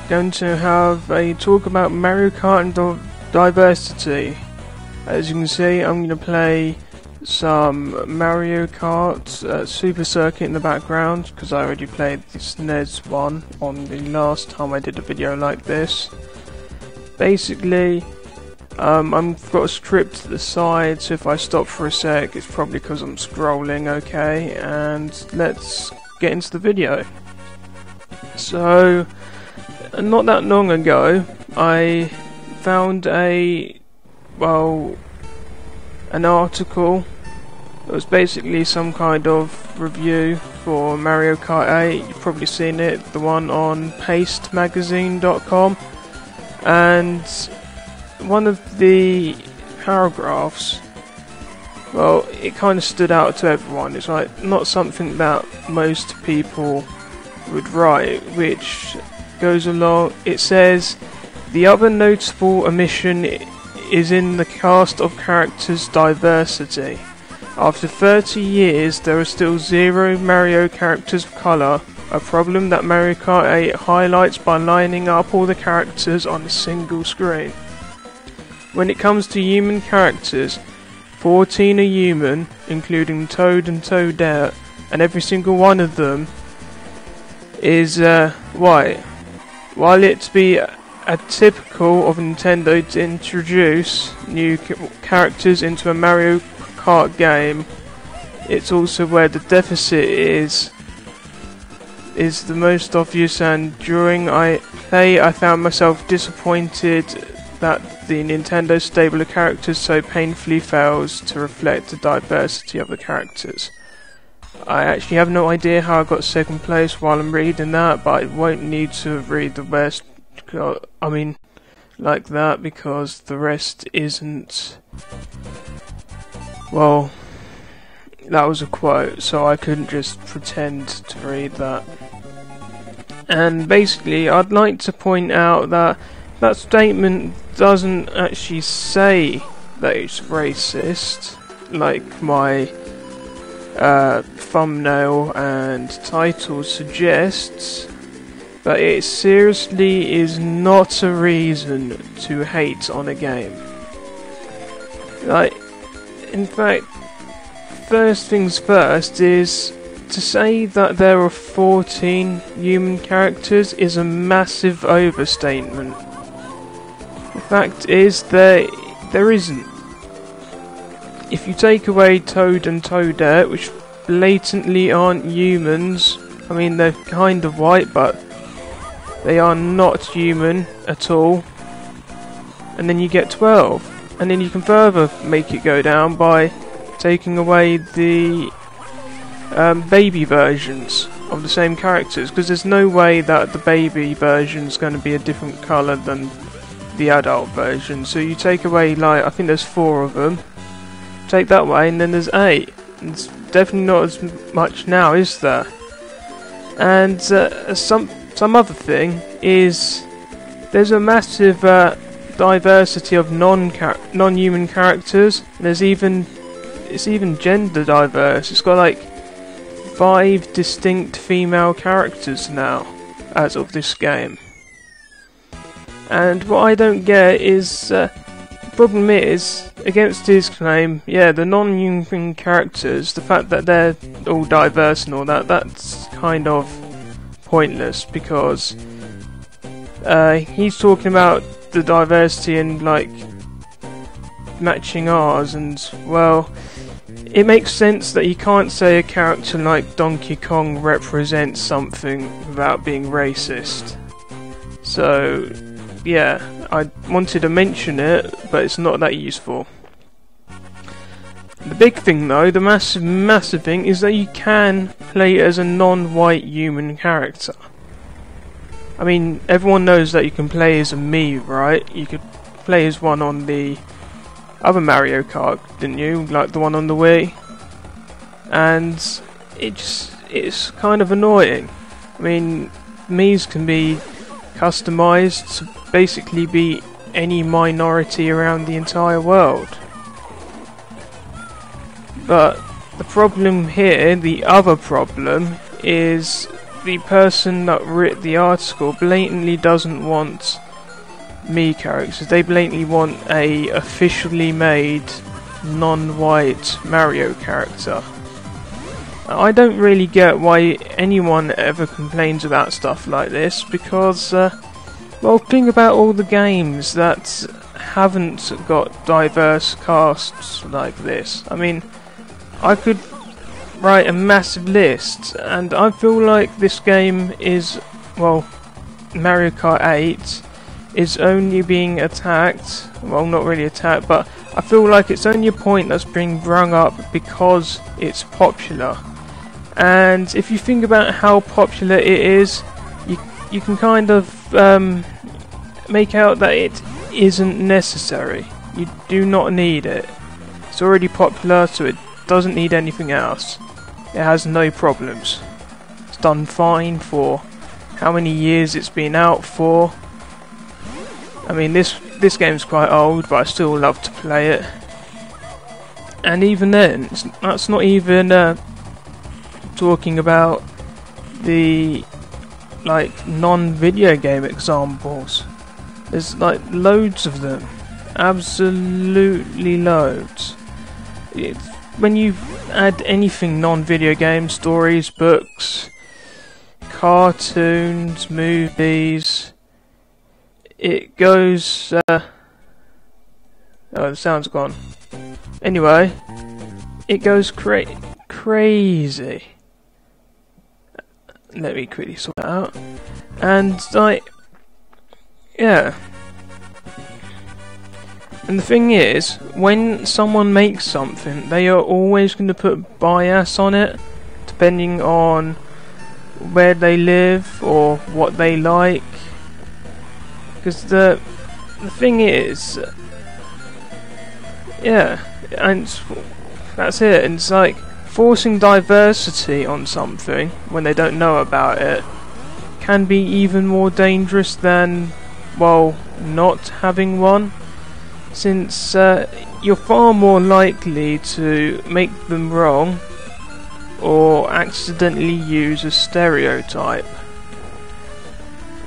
going to have a talk about Mario Kart and diversity. As you can see, I'm going to play some Mario Kart Super Circuit in the background, because I already played the SNES one on the last time I did a video like this. Basically, I've got a script to the side, so if I stop for a sec, it's probably because I'm scrolling, okay? And let's get into the video. So, not that long ago, I found an article that was basically some kind of review for Mario Kart 8. You've probably seen it, the one on pastemagazine.com. And one of the paragraphs, well, it kind of stood out to everyone. It's like not something that most people would write, which goes along. It says, the other notable omission is in the cast of characters' diversity. After 30 years, there are still 0 Mario characters of colour, a problem that Mario Kart 8 highlights by lining up all the characters on a single screen. When it comes to human characters, 14 are human, including Toad and Toadette, and every single one of them is white. While it's be atypical of Nintendo to introduce new characters into a Mario Kart game, it's also where the deficit is the most obvious, and during play I found myself disappointed that the Nintendo stable of characters so painfully fails to reflect the diversity of the characters. I actually have no idea how I got second place while I'm reading that, but I won't need to read the rest, like that, because the rest isn't, well, that was a quote, so I couldn't just pretend to read that. And basically, I'd like to point out that that statement doesn't actually say that it's racist, like my thumbnail and title suggests, but it seriously is not a reason to hate on a game. Like, in fact, first things first is to say that there are 14 human characters is a massive overstatement. The fact is there isn't. If you take away Toad and Toadette, which blatantly aren't humans, I mean they're kind of white, but they are not human at all, and then you get 12, and then you can further make it go down by taking away the baby versions of the same characters, because there's no way that the baby version is going to be a different colour than the adult version. So you take away, like, I think there's 4 of them, take that away, and then there's 8. It's definitely not as much now, is there? And some other thing is there's a massive diversity of non-human characters. And it's even gender diverse. It's got like 5 distinct female characters now as of this game. And what I don't get is, the problem is, against his claim, yeah, the non-human characters, the fact that they're all diverse and all that, that's kind of pointless, because he's talking about the diversity and, like, matching ours, and, well, it makes sense that you can't say a character like Donkey Kong represents something without being racist. So, yeah, I wanted to mention it, but it's not that useful. The big thing though, the massive thing, is that you can play as a non-white human character. I mean, everyone knows that you can play as a Mii, right? You could play as one on the other Mario Kart, didn't you? Like the one on the Wii. And it's kind of annoying. I mean, Miis can be customized to basically be any minority around the entire world. But the problem here, the other problem, is the person that wrote the article blatantly doesn't want me characters. They blatantly want a officially made non-white Mario character. I don't really get why anyone ever complains about stuff like this, because well, think about all the games that haven't got diverse casts like this. I mean, I could write a massive list, and I feel like this game is, well, Mario Kart 8 is only being attacked, well, not really attacked, but I feel like it's only a point that's being brung up because it's popular. And if you think about how popular it is, you can kind of make out that it isn't necessary. You do not need it. It's already popular, so it doesn't need anything else. It has no problems. It's done fine for how many years it's been out for. I mean, this game's quite old, but I still love to play it. And even then, that's not even talking about the like non-video game examples. There's like loads of them, absolutely loads. When you add anything non-video game, stories, books, cartoons, movies, it goes oh, the sound's gone. Anyway, it goes crazy. Let me quickly sort that out. And like, yeah. And the thing is, when someone makes something, they are always going to put bias on it, depending on where they live or what they like. Because the thing is, yeah, and that's it. And it's like forcing diversity on something when they don't know about it can be even more dangerous than, well, not having one, since you're far more likely to make them wrong or accidentally use a stereotype.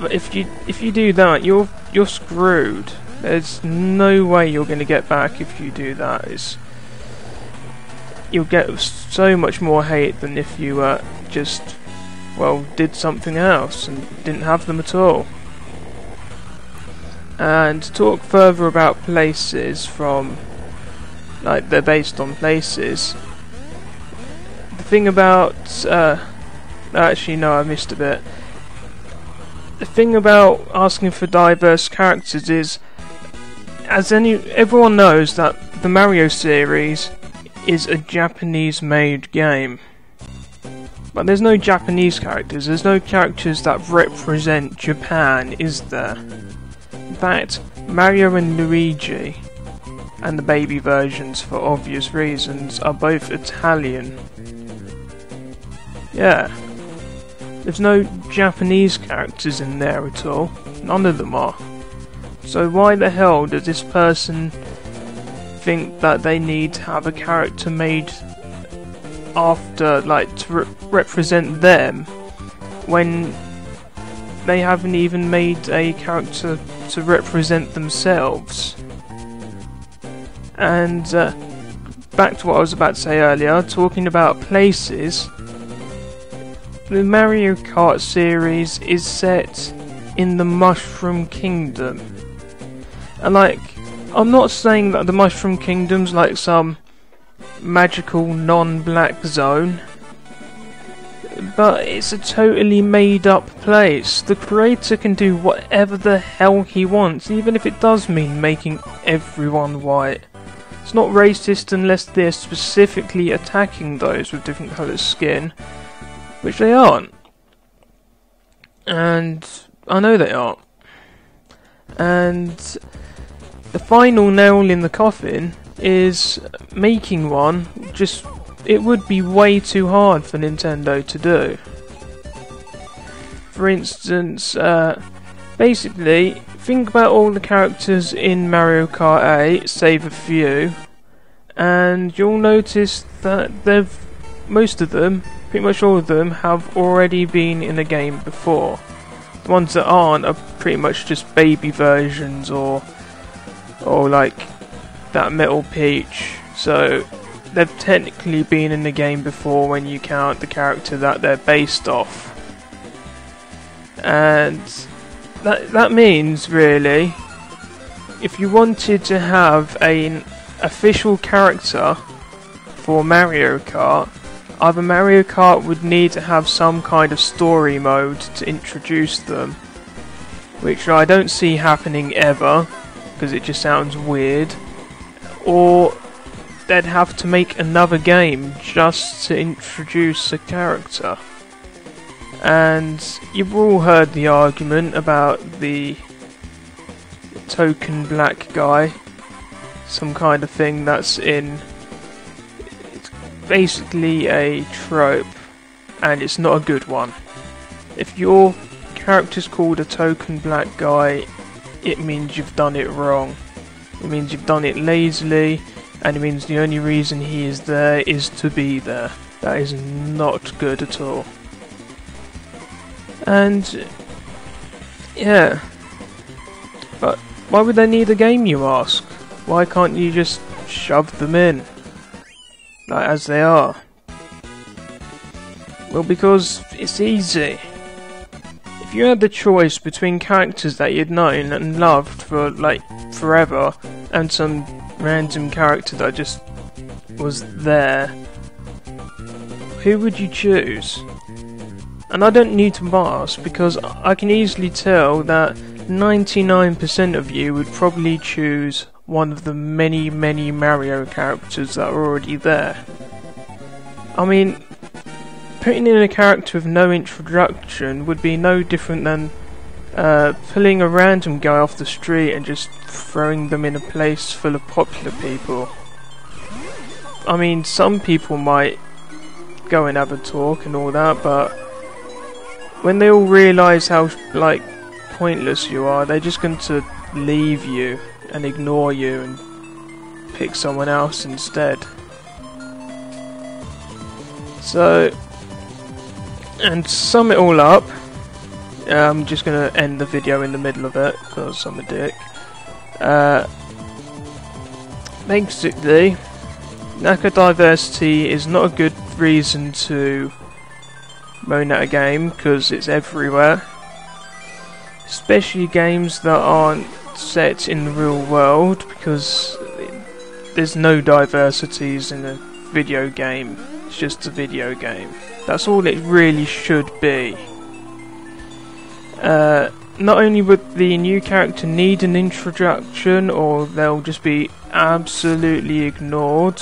But if you do that, you're screwed. There's no way you're going to get back if you do that. You'll get so much more hate than if you just, well, did something else and didn't have them at all. And to talk further about places from, like, they're based on places. The thing about, actually no, I missed a bit. The thing about asking for diverse characters is, everyone knows that the Mario series is a Japanese-made game. But there's no Japanese characters, there's no characters that represent Japan, is there? In fact, Mario and Luigi, and the baby versions for obvious reasons, are both Italian. Yeah. There's no Japanese characters in there at all. None of them are. So why the hell does this person think that they need to have a character made after, like, to represent them, when they haven't even made a character to represent themselves? And back to what I was about to say earlier, talking about places. The Mario Kart series is set in the Mushroom Kingdom. And like, I'm not saying that the Mushroom Kingdom's like some magical non-black zone, but it's a totally made up place. The creator can do whatever the hell he wants, even if it does mean making everyone white. It's not racist unless they're specifically attacking those with different coloured skin, which they aren't. And I know they aren't. And the final nail in the coffin is making one. Just, it would be way too hard for Nintendo to do. For instance, basically, think about all the characters in Mario Kart 8, save a few, and you'll notice that most of them pretty much all of them have already been in a game before. The ones that aren't are pretty much just baby versions, or like that Metal Peach. So they've technically been in the game before when you count the character that they're based off. And that means, really, if you wanted to have an official character for Mario Kart, either Mario Kart would need to have some kind of story mode to introduce them, which I don't see happening ever, because it just sounds weird, or they'd have to make another game just to introduce a character. And you've all heard the argument about the token black guy, some kind of thing that's in... It's basically a trope, and it's not a good one. If your character's called a token black guy, it means you've done it wrong. It means you've done it lazily, and it means the only reason he is there is to be there. That is not good at all. And yeah, but why would they need a game, you ask? Why can't you just shove them in, like as they are? Well, because it's easy. If you had the choice between characters that you'd known and loved for like forever and some random character that just was there, who would you choose? And I don't need to ask, because I can easily tell that 99% of you would probably choose one of the many Mario characters that are already there. I mean, putting in a character with no introduction would be no different than pulling a random guy off the street and just throwing them in a place full of popular people. I mean, some people might go and have a talk and all that, but when they all realise how like pointless you are, they're just going to leave you and ignore you and pick someone else instead. So, and to sum it all up, I'm just going to end the video in the middle of it because I'm a dick. Basically, lack of diversity is not a good reason to moan at a game, because it's everywhere. Especially games that aren't set in the real world, because there's no diversities in a video game. It's just a video game. That's all it really should be. Not only would the new character need an introduction, or they'll just be absolutely ignored,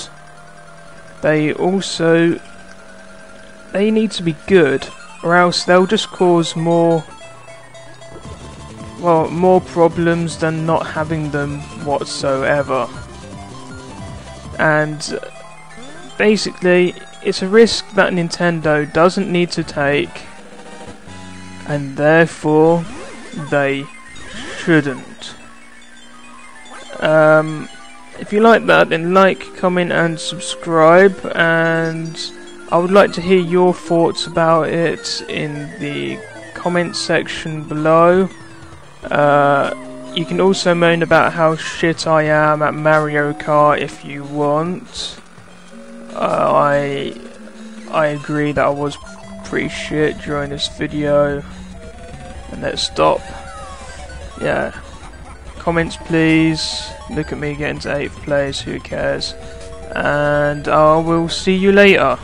they need to be good, or else they'll just cause more problems than not having them whatsoever. And basically, it's a risk that Nintendo doesn't need to take, and therefore they shouldn't. If you like that, then like, comment and subscribe, and I would like to hear your thoughts about it in the comment section below. You can also moan about how shit I am at Mario Kart if you want. I agree that I was pretty shit during this video. And let's stop. Yeah. Comments please. Look at me getting to 8th place, who cares. And I will see you later.